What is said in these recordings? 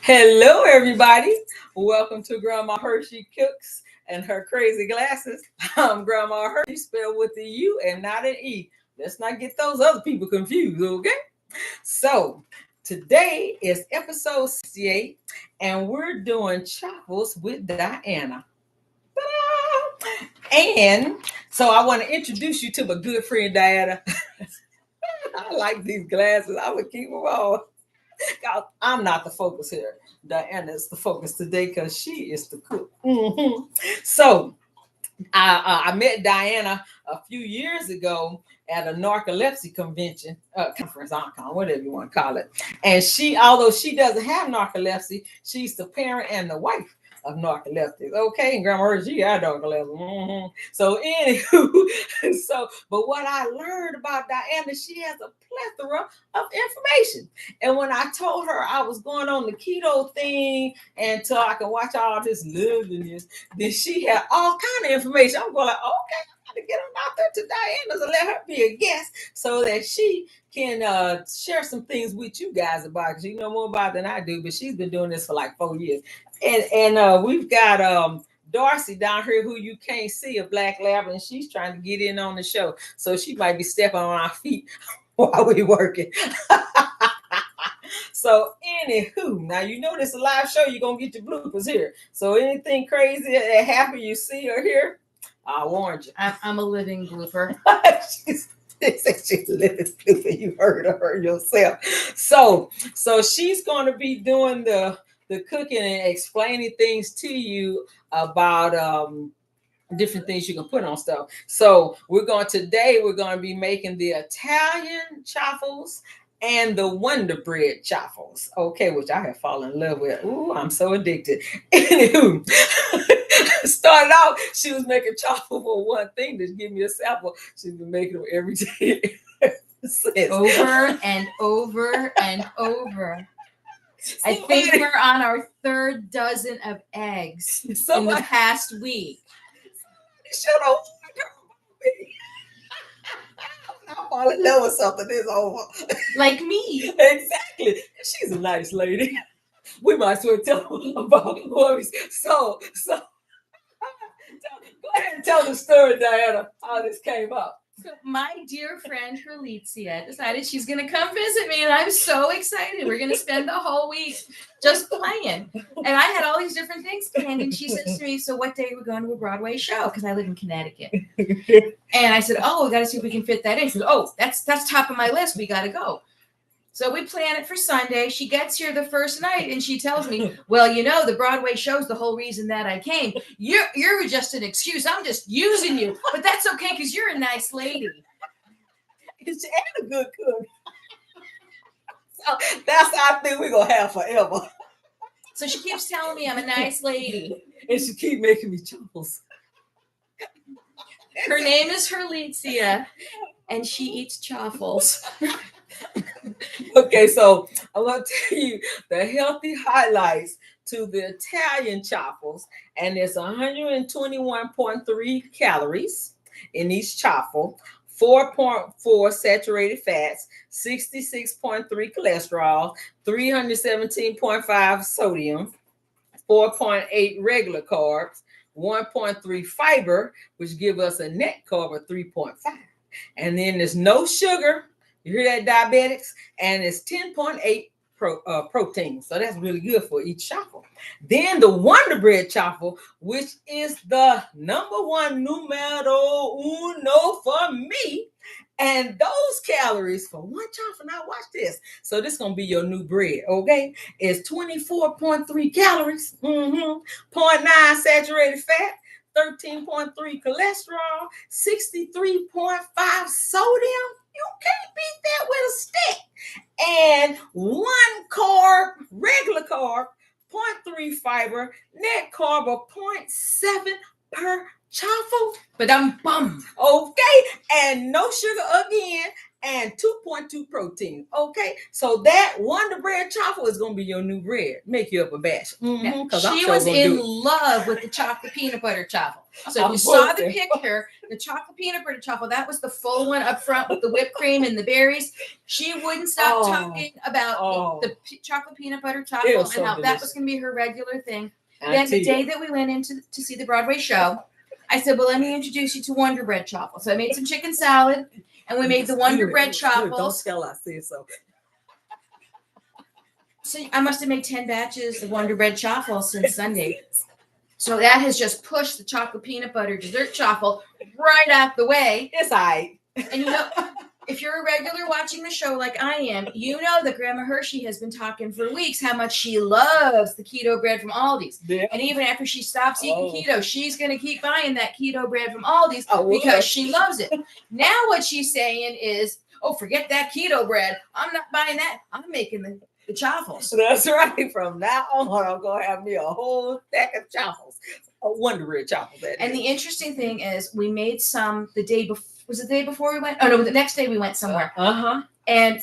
Hello, everybody. Welcome to Grandma Hershey Cooks and her crazy glasses. I'm Grandma Hershey, spelled with a U and not an E. Let's not get those other people confused, okay? So, today is episode 68, and we're doing Chaffles with Diana. Ta-da! And so, I want to introduce you to my good friend Diana. I like these glasses. I would keep them on. I'm not the focus here. Diana is the focus today because she is the cook. So I met Diana a few years ago at a narcolepsy convention, conference, whatever you want to call it. And although she doesn't have narcolepsy, she's the parent and the wife of narcolepsy. Okay, and Grandma heard she got narcolepsy. So anywho, but what I learned about Diana, she has a plethora of information. And when I told her I was going on the keto thing until I can watch all this liveliness, then she had all kind of information. I'm going like, okay, I'm gonna get them out there to Diana's and let her be a guest so that she can share some things with you guys about, because you know more about it than I do, but she's been doing this for like 4 years. And we've got Darcy down here who you can't see, a black lab, and she's trying to get in on the show. So she might be stepping on our feet while we're working. So anywho, now you know this is a live show, you're gonna get your bloopers here. So anything crazy that happened you see or hear, I warned you. I'm a living blooper. she's a living blooper. You heard her yourself. So she's gonna be doing the cooking and explaining things to you about different things you can put on stuff. So we're going to be making the Italian Chaffles and the Wonder Bread Chaffles. Okay, which I have fallen in love with. Ooh, I'm so addicted. Anywho, started out, she was making chaffle for one thing to give me a sample. She's been making them every day. Over and over and over. I think we're on our third dozen of eggs in the past week. Shut up. I fall in love with something. It's over. Like me. Exactly. She's a nice lady. We might as well tell them about movies. So go ahead and tell the story, Diana, how this came up. So my dear friend Herlitzia decided she's going to come visit me, and I'm so excited. We're going to spend the whole week just playing. And I had all these different things planned, and she says to me, so what day are we going to a Broadway show? Because I live in Connecticut. And I said, oh, we got to see if we can fit that in. She said, oh, that's top of my list. We got to go. So we plan it for Sunday. She gets here the first night, and she tells me, well, you know, the Broadway show's the whole reason that I came. You're just an excuse. I'm just using you. But that's okay, because you're a nice lady. And a good cook. So that's how I think we're going to have forever. So she keeps telling me I'm a nice lady. And she keep making me chaffles. Her name is Herlitzia, and she eats chaffles. Okay, so I want to tell you the healthy highlights to the Italian chaffles, and it's 121.3 calories in each chaffle, 4.4 saturated fats, 66.3 cholesterol, 317.5 sodium, 4.8 regular carbs, 1.3 fiber, which give us a net carb of 3.5. And then there's no sugar. You hear that, diabetics? And it's 10.8 protein. So that's really good for each chaffle. Then the Wonder Bread chaffle, which is the #1 numero uno for me. And those calories for one chaffle, now watch this. So this is going to be your new bread, okay? It's 24.3 calories, 0.9 saturated fat, 13.3 cholesterol, 63.5 sodium. You can't beat that with a stick. And 1 carb, regular carb, 0.3 fiber, net carb of 0.7 per chaffle. But I'm bummed. Okay. And no sugar again. and 2.2 protein. Okay, so that Wonder Bread Chaffle is gonna be your new bread. Make you up a batch. She was in love with the chocolate peanut butter chaffle. So if you saw the picture, the chocolate peanut butter chaffle, that was the full one up front with the whipped cream and the berries. She wouldn't stop talking about the chocolate peanut butter chaffle and how that was going to be her regular thing. Then the day that we went in to see the Broadway show, I said, well, let me introduce you to Wonder Bread Chaffle. So I made some chicken salad, and we made the Wonder Bread Chaffles. Don't tell I see so. So I must have made 10 batches of Wonder Bread Chaffle since Sunday. So that has just pushed the chocolate peanut butter dessert chaffle right out the way. It's all right. And you know, if you're a regular watching the show like I am, you know that Grandma Hershey has been talking for weeks how much she loves the keto bread from Aldi's. Yeah. And even after she stops eating keto, she's going to keep buying that keto bread from Aldi's because she loves it. Now what she's saying is, oh, forget that keto bread. I'm not buying that. I'm making the chaffles. That's right. From now on, I'm going to have me a whole stack of chaffles. A Wonder Bread chaffle. And the interesting thing is we made some the day before. Was it the day before we went? Oh, no, the next day we went somewhere. And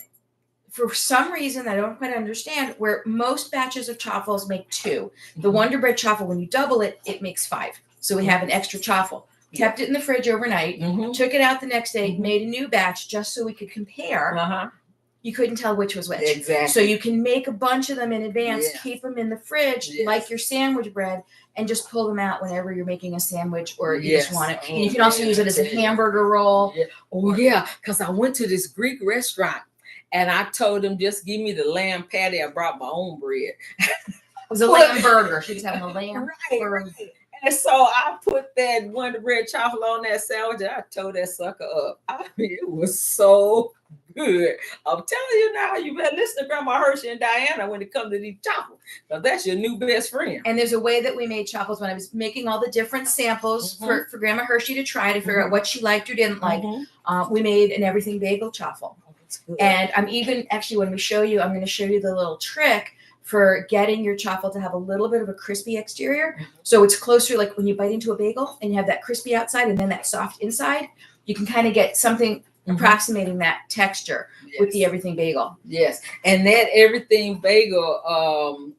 for some reason, I don't quite understand, where most batches of chaffles make 2. The Wonder Bread chaffle, when you double it, it makes 5. So we have an extra chaffle. Kept it in the fridge overnight, took it out the next day, made a new batch just so we could compare. You couldn't tell which was which. Exactly. So you can make a bunch of them in advance, keep them in the fridge, like your sandwich bread, and just pull them out whenever you're making a sandwich or you just want it. And you can also use it as a hamburger roll. Oh, yeah, because I went to this Greek restaurant, and I told them, just give me the lamb patty. I brought my own bread. It was a lamb burger. She was having a lamb burger. Right. And so I put that Wonder Bread chaffle on that sandwich, and I tore that sucker up. I mean, it was so good. I'm telling you now, you better listen to Grandma Hershey and Diana when it comes to these chaffles, because that's your new best friend. And there's a way that we made chaffles when I was making all the different samples for Grandma Hershey to try to figure out what she liked or didn't like. We made an everything bagel chaffle. And I'm even, actually, when we show you, I'm going to show you the little trick for getting your chaffle to have a little bit of a crispy exterior. So it's closer, like when you bite into a bagel and you have that crispy outside and then that soft inside, you can kind of get something approximating that texture with the everything bagel. Yes. And that everything bagel,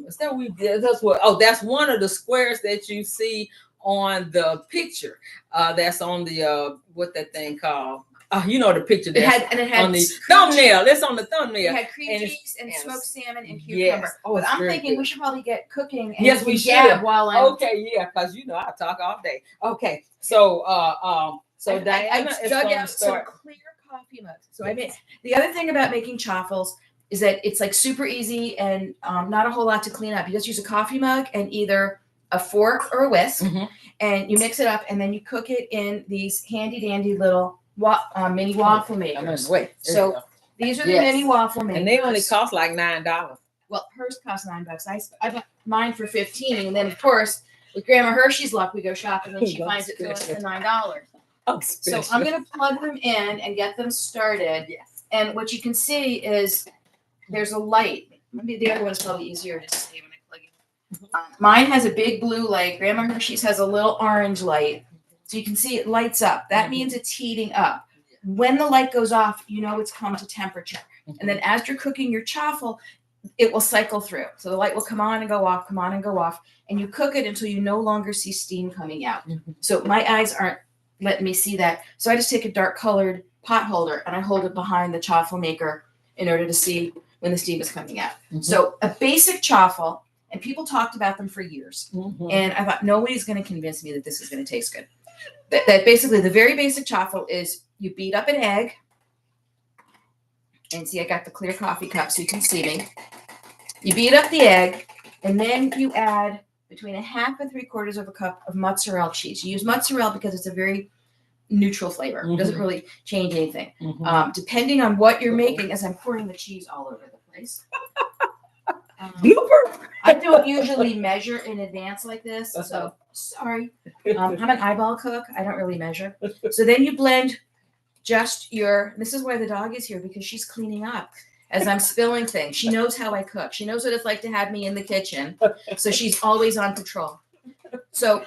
is that we did? That's what, that's one of the squares that you see on the picture. That's on the, what that thing called? You know the picture that it had on the thumbnail. It's on the thumbnail. It had cream cheese and smoked salmon and cucumber. Oh, but I'm thinking we should probably get cooking. And yes, we should. While I'm because you know I talk all day. Okay, so Diana I dug out some clear coffee mugs. So I made the other thing about making chaffles is that it's like super easy and not a whole lot to clean up. You just use a coffee mug and either a fork or a whisk, and you mix it up, and then you cook it in these handy dandy little mini waffle makers. So these are the mini waffle makers, and they only cost like $9. Well, hers cost $9. I bought mine for $15, and then of course with Grandma Hershey's luck, we go shopping and she finds it for less than $9. So I'm going to plug them in and get them started. Yes. And what you can see is there's a light. Maybe the other one's probably easier to see when I plug it. Mine has a big blue light. Grandma Hershey's has a little orange light. So you can see it lights up. That means it's heating up. When the light goes off, you know it's come to temperature. And then as you're cooking your chaffle, it will cycle through. So the light will come on and go off, come on and go off. And you cook it until you no longer see steam coming out. So my eyes aren't letting me see that. So I just take a dark colored pot holder and I hold it behind the chaffle maker in order to see when the steam is coming out. So a basic chaffle, and people talked about them for years. And I thought, nobody's going to convince me that this is going to taste good. That basically the very basic chaffle is you beat up an egg. And see, I got the clear coffee cup so you can see me. You beat up the egg, and then you add between 1/2 and 3/4 of a cup of mozzarella cheese. You use mozzarella because it's a very neutral flavor. It doesn't really change anything. Depending on what you're making, as I'm pouring the cheese all over the place. I don't usually measure in advance like this, so sorry. I'm an eyeball cook. I don't really measure. So then you blend just this is why the dog is here, because she's cleaning up as I'm spilling things. She knows how I cook. She knows what it's like to have me in the kitchen. So she's always on patrol. So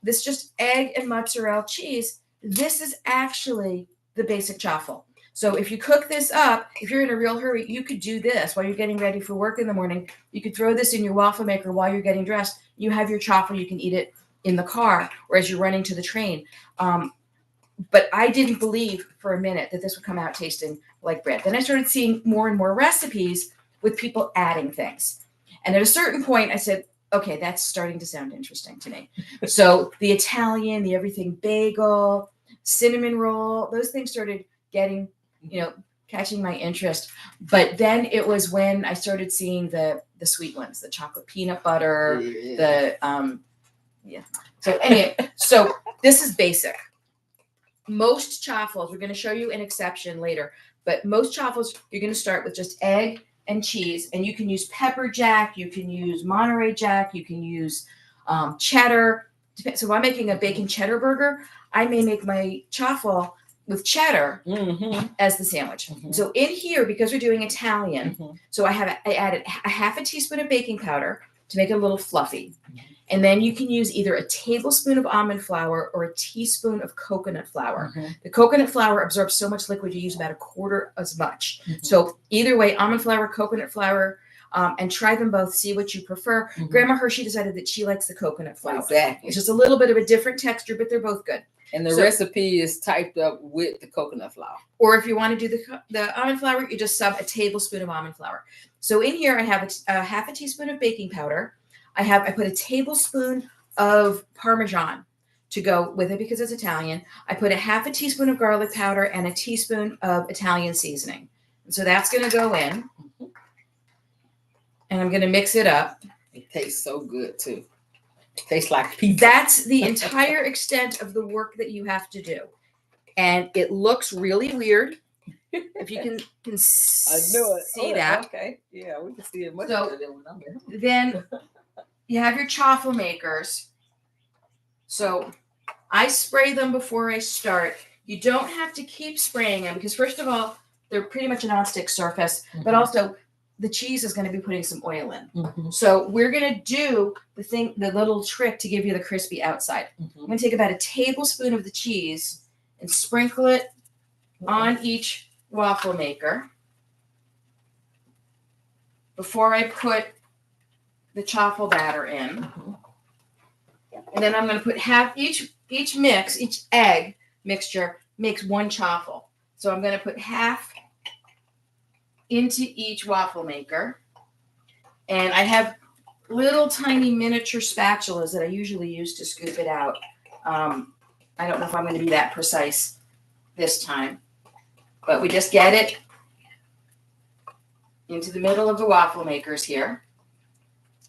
this just egg and mozzarella cheese. This is actually the basic chaffle. So if you cook this up, if you're in a real hurry, you could do this while you're getting ready for work in the morning. You could throw this in your waffle maker while you're getting dressed. You have your chaffle. You can eat it in the car or as you're running to the train. But I didn't believe for a minute that this would come out tasting like bread. Then I started seeing more and more recipes with people adding things. And at a certain point, I said, okay, that's starting to sound interesting to me. So the Italian, the everything bagel, cinnamon roll, those things started getting, catching my interest. But then it was when I started seeing the sweet ones, the chocolate peanut butter, So anyway, so this is basic. Most chaffles, we're going to show you an exception later, but most chaffles, you're going to start with just egg and cheese, and you can use pepper jack, you can use Monterey jack, you can use cheddar. So if I'm making a bacon cheddar burger, I may make my chaffle with cheddar as the sandwich. So in here, because we're doing Italian, so I added a half a teaspoon of baking powder to make it a little fluffy. And then you can use either a tablespoon of almond flour or a teaspoon of coconut flour. The coconut flour absorbs so much liquid, you use about a quarter as much. So either way, almond flour, coconut flour, and try them both, see what you prefer. Grandma Hershey decided that she likes the coconut flour. Exactly. It's just a little bit of a different texture, but they're both good. And the recipe is typed up with the coconut flour. Or if you want to do the almond flour, you just sub a tablespoon of almond flour. So in here, I have a half a teaspoon of baking powder. I put a tablespoon of Parmesan to go with it because it's Italian. I put a half a teaspoon of garlic powder and a teaspoon of Italian seasoning. And so that's going to go in. And I'm going to mix it up. It tastes so good too. It tastes like pizza. That's the entire extent of the work that you have to do. And it looks really weird. If you can see that. Okay. Yeah, we can see it much So, better than when I'm there. Then you have your chaffle makers. So I spray them before I start. You don't have to keep spraying them because first of all, they're pretty much a nonstick surface, but also the cheese is going to be putting some oil in. So we're going to do the little trick to give you the crispy outside. I'm going to take about a tablespoon of the cheese and sprinkle it on each waffle maker before I put the chaffle batter in. And then I'm going to put half each egg mixture makes one chaffle. So I'm going to put half into each waffle maker. And I have little tiny miniature spatulas that I usually use to scoop it out. I don't know if I'm going to be that precise this time, but we just get it into the middle of the waffle makers here.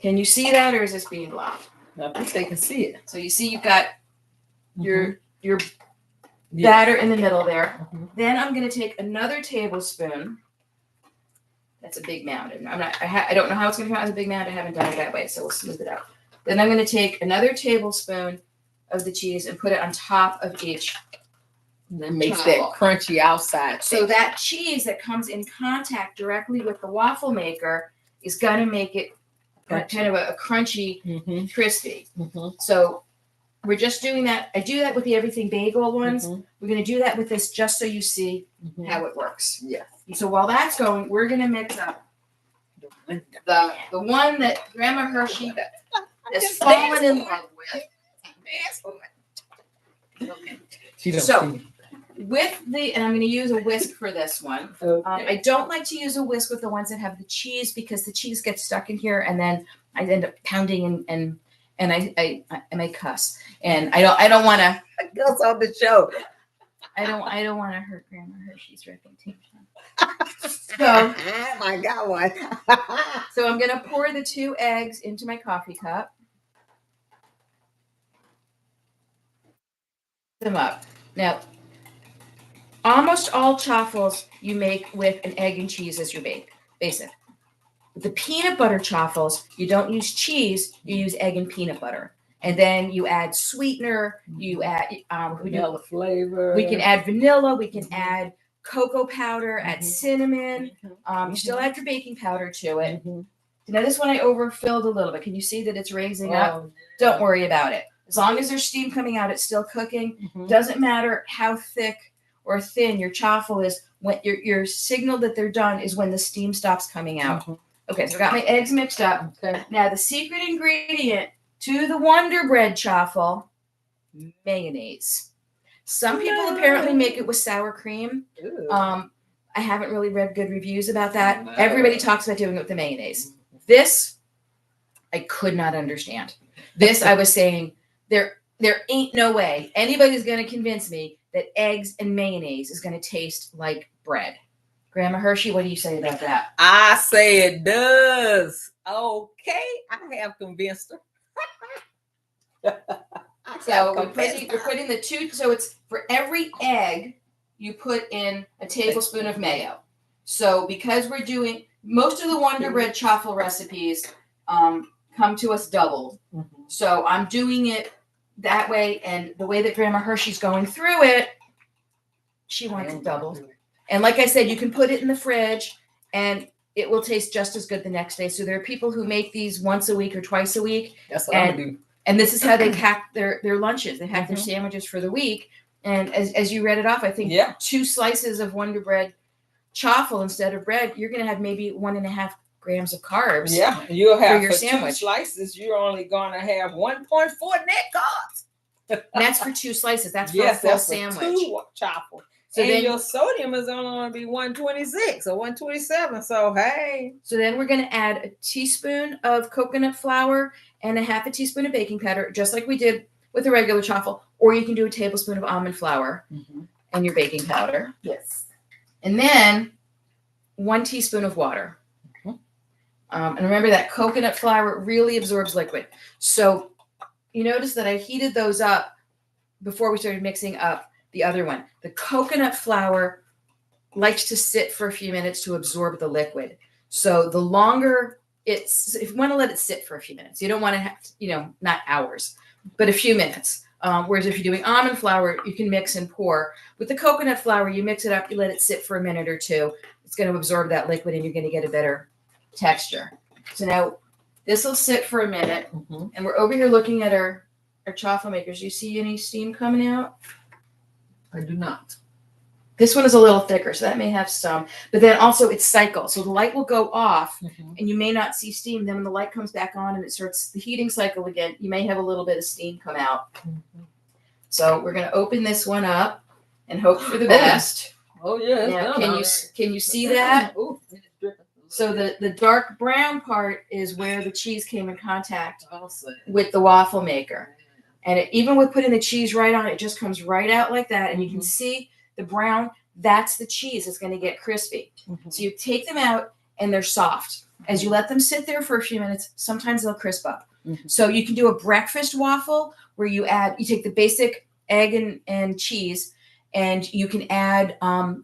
Can you see that, or is this being blocked? I think they can see it. So you see you've got your batter in the middle there. Then I'm going to take another tablespoon. That's a big mound. I don't know how it's going to come out as a big mound. I haven't done it that way, so we'll smooth it out. Then I'm going to take another tablespoon of the cheese and put it on top of each. And it makes that crunchy outside. So that cheese that comes in contact directly with the waffle maker is going to make it kind of a crunchy, crispy. So we're just doing that. I do that with the everything bagel ones. We're going to do that with this just so you see how it works. Yeah. So while that's going, we're going to mix up the one that Grandma Hershey has fallen in love with. Okay. So and I'm going to use a whisk for this one. I don't like to use a whisk with the ones that have the cheese because the cheese gets stuck in here and then I end up pounding and I may cuss. And I don't want to cuss on the show. I don't want to hurt Grandma Hershey's reputation. So I got one. So I'm going to pour the 2 eggs into my coffee cup. Them up. Now, almost all chaffles you make with an egg and cheese as your basic. The peanut butter chaffles, you don't use cheese, you use egg and peanut butter. And then you add sweetener, you add vanilla flavor. We can add vanilla, we can add cocoa powder, add cinnamon. You still add your baking powder to it. Now this one I overfilled a little bit. Can you see that it's raising up? Don't worry about it. As long as there's steam coming out, it's still cooking. Doesn't matter how thick or thin your chaffle is, when your signal that they're done is when the steam stops coming out. Okay, so I got my eggs mixed up. Okay. Now the secret ingredient to the Wonder Bread chaffle, mayonnaise. Some people apparently make it with sour cream. I haven't really read good reviews about that. No. Everybody talks about doing it with the mayonnaise. This, I could not understand. This, I was saying, there ain't no way anybody's going to convince me that eggs and mayonnaise is going to taste like bread. Grandma Hershey, what do you say about that? I say it does. Okay, I have convinced her. So we're putting the two. So it's for every egg, you put in a tablespoon of mayo. So because we're doing most of the Wonder Bread chaffle recipes, come to us doubled. So I'm doing it that way, and the way that Grandma Hershey's going through it, she wants it doubled. And like I said, you can put it in the fridge, and it will taste just as good the next day. So there are people who make these once a week or twice a week. That's what I'm gonna do. And this is how they hack their lunches. They hack their sandwiches for the week. And as you read it off, I think 2 slices of Wonder Bread chaffle instead of bread, you're going to have maybe 1.5 grams of carbs. Yeah, you'll have for your sandwich. 2 slices. You're only going to have 1.4 net carbs. And that's for 2 slices. That's for a full sandwich. 2 chaffle. So and then your sodium is only going to be 126 or 127. So hey. So then we're going to add a teaspoon of coconut flour and 1/2 teaspoon of baking powder, just like we did with the regular chaffle. Or you can do a tablespoon of almond flour and your baking powder. Yes. And then 1 teaspoon of water. And remember that coconut flour really absorbs liquid. So you notice that I heated those up before we started mixing up the other one. The coconut flour likes to sit for a few minutes to absorb the liquid. So the longer if you want to let it sit for a few minutes, you don't want to have, not hours, but a few minutes. Whereas if you're doing almond flour, you can mix and pour. With the coconut flour, you mix it up, you let it sit for a minute or 2. It's going to absorb that liquid and you're going to get a better texture. So now this will sit for a minute, and we're over here looking at our chaffle makers. Do you see any steam coming out? I do not. This one is a little thicker, so that may have some. But then also it's cycle. So the light will go off, and you may not see steam. Then when the light comes back on and it starts the heating cycle again, you may have a little bit of steam come out. So we're going to open this one up and hope for the best. Oh, yeah. Now, can you see that? So the dark brown part is where the cheese came in contact with the waffle maker. And even with putting the cheese right on, it just comes right out like that. And you can see the brown, that's the cheese. It's going to get crispy. So you take them out and they're soft. As you let them sit there for a few minutes, sometimes they'll crisp up. So you can do a breakfast waffle where you take the basic egg and cheese, and you can add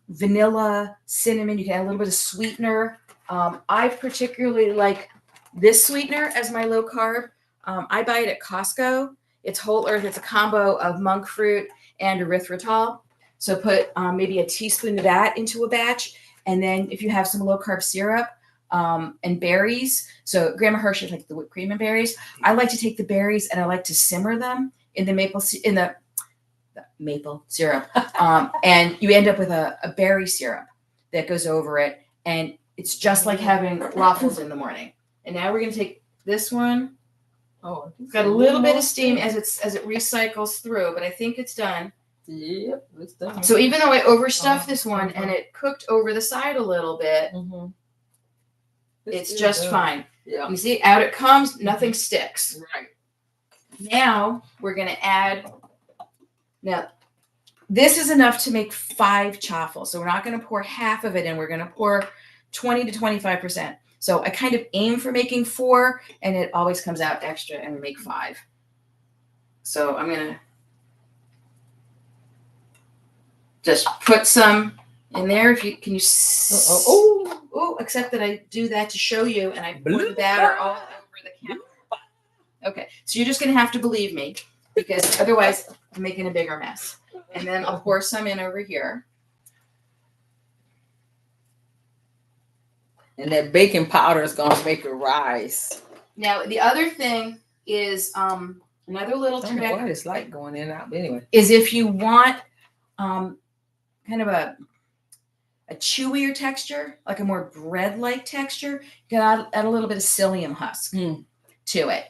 vanilla, cinnamon. You can add a little bit of sweetener. I particularly like this sweetener as my low carb. I buy it at Costco. It's whole earth. It's a combo of monk fruit and erythritol. So put maybe a teaspoon of that into a batch. And then if you have some low carb syrup and berries. So Grandma Hershey like the whipped cream and berries. I like to take the berries and I like to simmer them in the maple syrup. And you end up with a berry syrup that goes over it. And it's just like having waffles in the morning. And now we're going to take this one. Oh, it's got a little bit of steam as it recycles through, but I think it's done. Yep, it's done. So even though I overstuffed this one and it cooked over the side a little bit, it's just fine. Yeah. You see, out it comes, nothing sticks. Right. Now we're going to add. Now, this is enough to make 5 chaffles. So we're not going to pour half of it in. We're going to pour 20 to 25%. So I kind of aim for making 4, and it always comes out extra, and we make 5. So I'm going to just put some in there. Except that I do that to show you, and I pour the batter all over the counter. Okay, so you're just going to have to believe me, because otherwise I'm making a bigger mess. And then I'll pour some in over here. And that baking powder is going to make it rise. Now, the other thing is another little trick. What it's like going in and out. But anyway. Is if you want kind kind of a chewier texture, like a more bread-like texture. You can add a little bit of psyllium husk to it.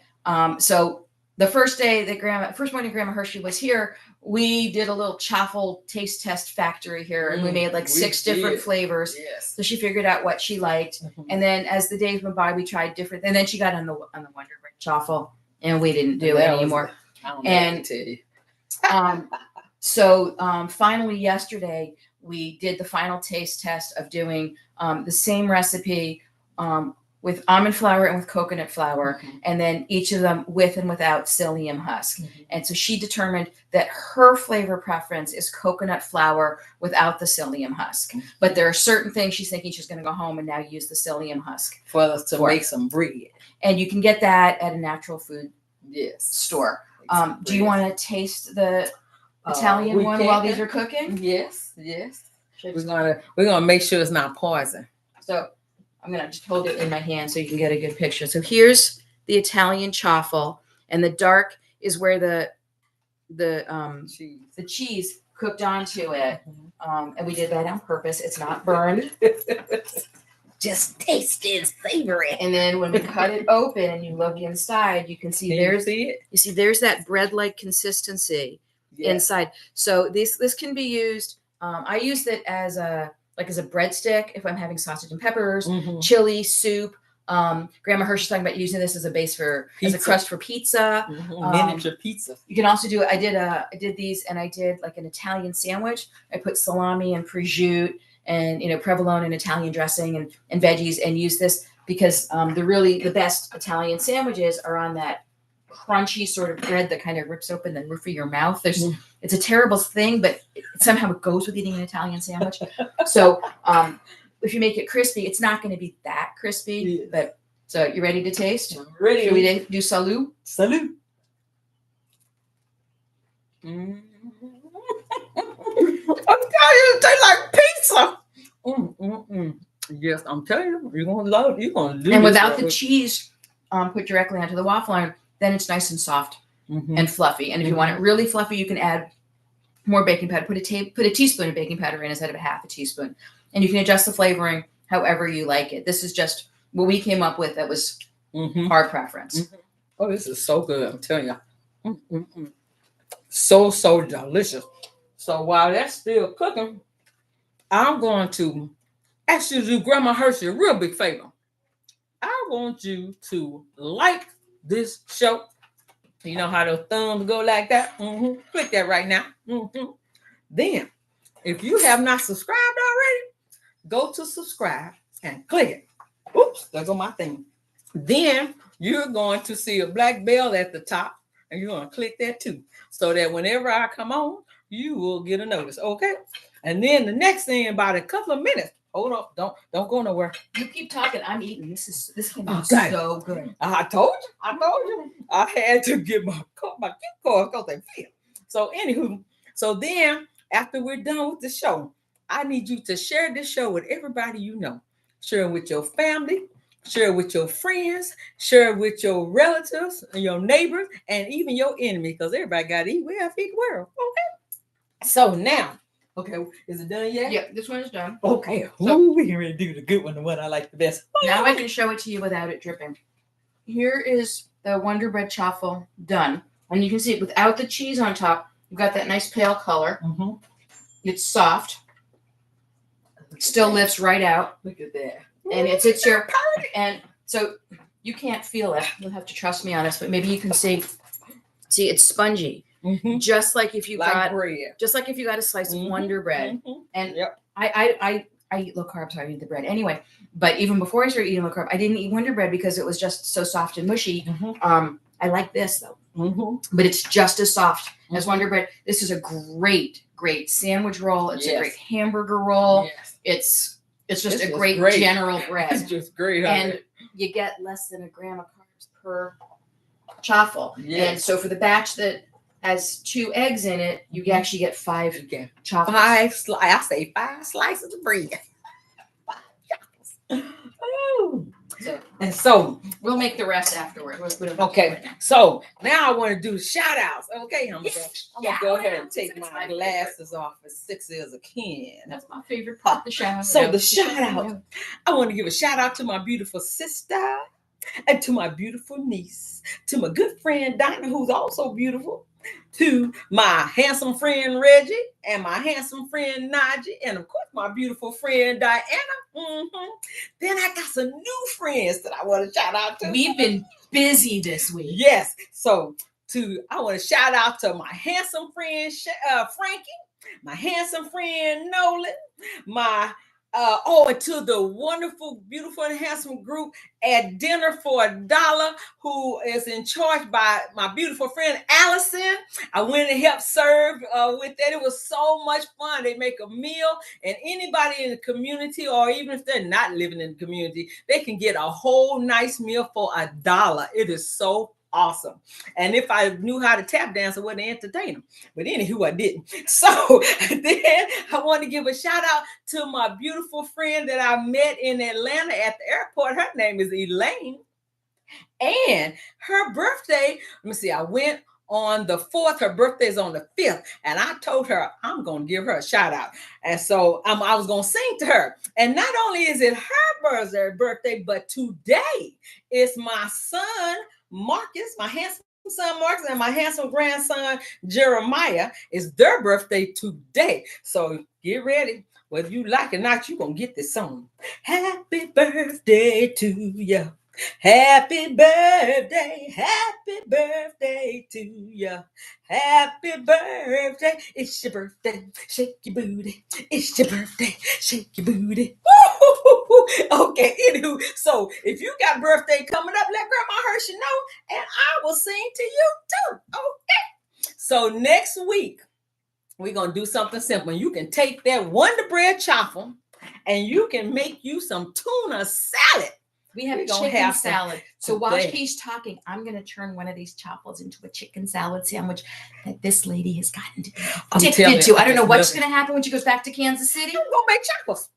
So the first morning Grandma Hershey was here, we did a little Chaffle taste test factory here, and we made like 6 different flavors. Yes. So she figured out what she liked, and then as the days went by, we tried different. And then she got on the Wonder Bread Chaffle, and we didn't do it anymore. I don't know what to tell you. So finally yesterday we did the final taste test of doing the same recipe with almond flour and with coconut flour, and then each of them with and without psyllium husk. And so she determined that her flavor preference is coconut flour without the psyllium husk. But there are certain things she's thinking she's going to go home and now use the psyllium husk for us to make some bread. And you can get that at a natural food store. Do you want to taste the Italian one while these are cooking? Yes. We're gonna make sure it's not poison. So I'm gonna just hold it in my hand so you can get a good picture. So here's the Italian chaffle, and the dark is where the cheese cooked onto it. And we did that on purpose. It's not burned. Just taste it, savor it. And then when we cut it open and you look inside, you can see there's that bread-like consistency inside. So this can be used. I use it as a breadstick if I'm having sausage and peppers, chili, soup. Grandma Hershey's talking about using this as a base as a crust for pizza. Miniature pizza. You can also do it. I did these, and I did like an Italian sandwich. I put salami and prosciutto and provolone and Italian dressing and veggies, and use this because the best Italian sandwiches are on that crunchy sort of bread that kind of rips open the roof of your mouth. It's a terrible thing, but somehow it goes with eating an Italian sandwich. So if you make it crispy, it's not going to be that crispy. But so you ready to taste? I'm ready. Should we do salud? Salud. I'm telling you, it tastes like pizza. Yes, I'm telling you, you're gonna love it. You're gonna do it. And without the cheese put directly onto the waffle iron, then it's nice and soft and fluffy. And if you want it really fluffy, you can add more baking powder. Put a teaspoon of baking powder in instead of a half a teaspoon, and you can adjust the flavoring however you like it. This is just what we came up with. That was our preference. Oh, this is so good! I'm telling you, so delicious. So while that's still cooking, I'm going to ask you to do Grandma Hershey a real big favor. I want you to like this show. You know how those thumbs go like that? Click that right now. Then, if you have not subscribed already, go to subscribe and click it. Oops, there go my thing. Then you're going to see a black bell at the top, and you're going to click that too, so that whenever I come on, you will get a notice, okay? And then the next thing, about a couple of minutes, hold up, don't go nowhere. You keep talking. I'm eating. This can be so good. I told you. I had to get my gift card because they failed. So anywho, so then after we're done with the show, I need you to share this show with everybody you know. Share it with your family. Share it with your friends. Share it with your relatives, and your neighbors, and even your enemy, because everybody got to eat. We have to feed the world. Okay. So now, okay, is it done yet? Yeah, this one is done. Okay. So, we can really do the good one, the one I like the best. Now I can show it to you without it dripping. Here is the Wonder Bread chaffle done. And you can see it without the cheese on top. You've got that nice pale color. It's soft. Still lifts right out. Look at that. And it's your and so you can't feel it. You'll have to trust me on this, but maybe you can see it's spongy. Just like if you got bread. Just like if you got a slice of Wonder Bread. And I eat low carb, so I eat the bread anyway. But even before I started eating low carb, I didn't eat Wonder Bread because it was just so soft and mushy. I like this though, but it's just as soft as Wonder Bread. This is a great sandwich roll. It's a great hamburger roll. It's just a great general bread. It's just great. And you get less than a gram of carbs per chaffle. And so for the batch that has 2 eggs in it, you actually get 5 chaffles. I say 5 slices of bread. And so we'll make the rest afterward. okay, so now I want to do shout outs. Okay, I'm gonna go ahead and take my glasses off as sexy as I can. That's my favorite part, the shout out. So the shout out, I want to give a shout out to my beautiful sister and to my beautiful niece, to my good friend Diana, who's also beautiful, to my handsome friend Reggie and my handsome friend Najee, and of course my beautiful friend Diana. Then I got some new friends that I want to shout out to. We've been busy this week. Yes. So I want to shout out to my handsome friend Frankie, my handsome friend Nolan, and to the wonderful, beautiful, and handsome group at Dinner for $1, who is in charge by my beautiful friend Allison. I went and helped serve with that. It was so much fun. They make a meal, and anybody in the community, or even if they're not living in the community, they can get a whole nice meal for $1. It is so awesome. And if I knew how to tap dance, I wouldn't entertain them. But anywho, I didn't. So then I want to give a shout out to my beautiful friend that I met in Atlanta at the airport. Her name is Elaine. And her birthday, let me see, I went on the 4th. Her birthday is on the 5th. And I told her I'm going to give her a shout out. And so I was going to sing to her. And not only is it her birthday, but today is my son, Marcus, my handsome son Marcus, and my handsome grandson Jeremiah. Is their birthday today. So get ready. Whether you like it or not, you're going to get this song. Happy birthday to you. Happy birthday to you. Happy birthday. It's your birthday. Shake your booty. It's your birthday. Shake your booty. Okay, anywho, so if you got birthday coming up, let Grandma Hershey know, and I will sing to you too. Okay. So next week, we're going to do something simple. You can take that Wonder Bread Chaffle, and you can make you some tuna salad. We have chicken salad. So while she's talking, I'm going to turn one of these Chaffles into a chicken salad sandwich that this lady has gotten addicted to. I don't know what's going to happen when she goes back to Kansas City. We're going to make Chaffles.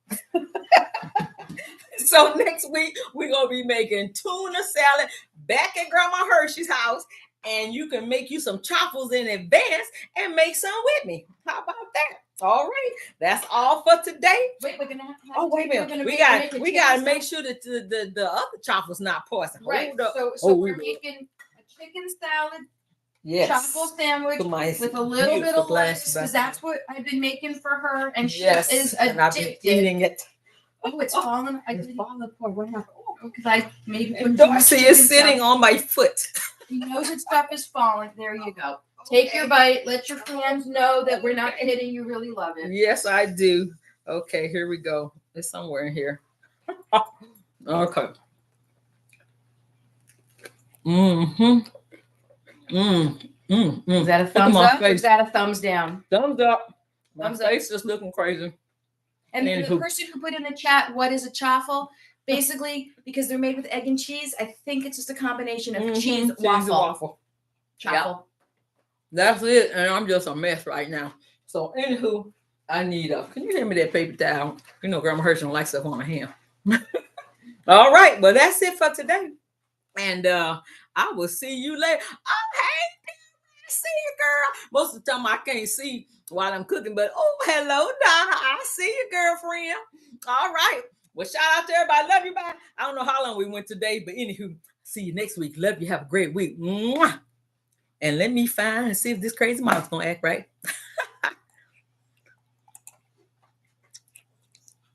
So next week, we're going to be making tuna salad back at Grandma Hershey's house. And you can make you some Chaffles in advance and make some with me. How about that? All right, that's all for today. Wait, we're gonna have to. Wait a minute. We got to make sure that the other Chaffle's not poisoned. Right. So we're making a chicken salad, Chaffle sandwich with a little bit of lettuce, because that's what I've been making for her, and she is addicted. And I've been eating it. Oh, it's falling. It's falling apart. What happened? Because I maybe put Darcy is sitting on my foot. She knows that stuff is falling. There you go. Take your bite. Let your fans know that we're not kidding. You really love it. Yes, I do. Okay, here we go. It's somewhere in here. Okay. Is that a thumbs up or is that a thumbs down? Thumbs up. My face is looking crazy. And the person who put in the chat, what is a chaffle? Basically, because they're made with egg and cheese, I think it's just a combination of cheese waffle. Chaffle. Yep. That's it. And I'm just a mess right now. So, anywho, I need can you hand me that paper towel? You know, Grandma Hershey don't like stuff on her hand. All right. Well, that's it for today. And I will see you later. Oh, hey, see you, girl. Most of the time I can't see while I'm cooking, but hello, Donna. I see you, girlfriend. All right. Well, shout out to everybody. Love you, bye. I don't know how long we went today, but anywho, see you next week. Love you. Have a great week. Mwah. And let me find and see if this crazy mouth's gonna act right.